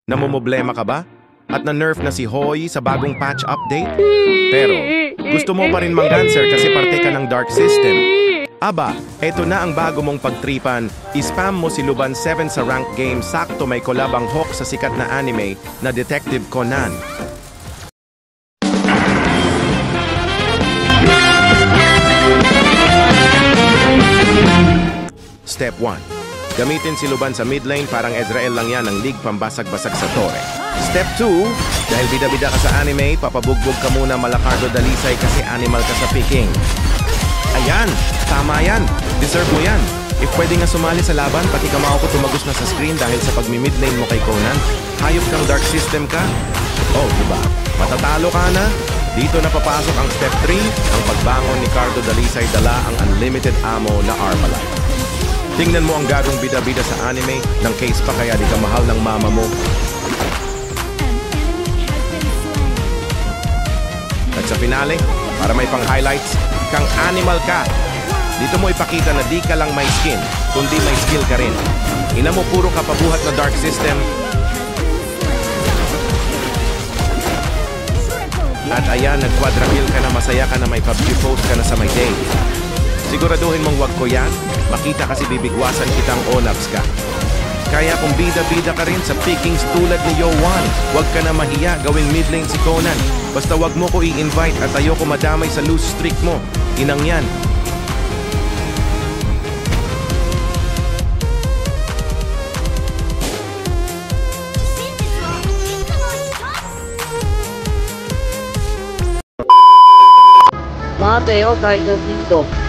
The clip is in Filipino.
Namomblema ka ba? At na-nerf na si Hoy sa bagong patch update? Pero, gusto mo pa rin mang-cancer kasi parte ka ng Dark System. Aba, eto na ang bago mong pagtripan. I-spam mo si Luban 7 sa rank game, sakto may collab ang Hawk sa sikat na anime na Detective Conan. Step 1. Gamitin si Luban sa mid lane, parang Ezreal lang yan ng league pambasag-basag sa tore. Step 2. Dahil bida-bida ka sa anime, papabugbog ka muna Malacardo Dalisay kasi animal ka sa picking. Ayan, tama yan. Deserve mo yan. If pwede nga sumali sa laban, pati kamao ko tumagos na sa screen dahil sa pag-mid lane mo kay Conan. Hayop kang Dark System ka? Oh, diba? Matatalo ka na? Dito na papasok ang step 3, ang pagbangon ni Cardo Dalisay dala ang unlimited ammo na Armalite. Tingnan mo ang gagong bida-bida sa anime, ng case pa kaya di ka mahal ng mama mo. At sa finale, para may pang-highlights, kang animal ka. Dito mo ipakita na di ka lang may skin, kundi may skill ka rin. Ina mo puro kapabuhat na Dark System. At ayan, nag-quadra kill ka na, masaya ka na, may PUBG post ka na sa my day. Siguraduhin mong wag ko yan, makita kasi bibigwasan kitang onabs ka. Kaya kung bida-bida ka rin sa pickings tulad ni Yowan, wag ka na mahiya gawing mid lane si Conan. Basta wag mo ko i-invite at ayoko madamay sa loose streak mo. Inang yan. Mateo tayo dito.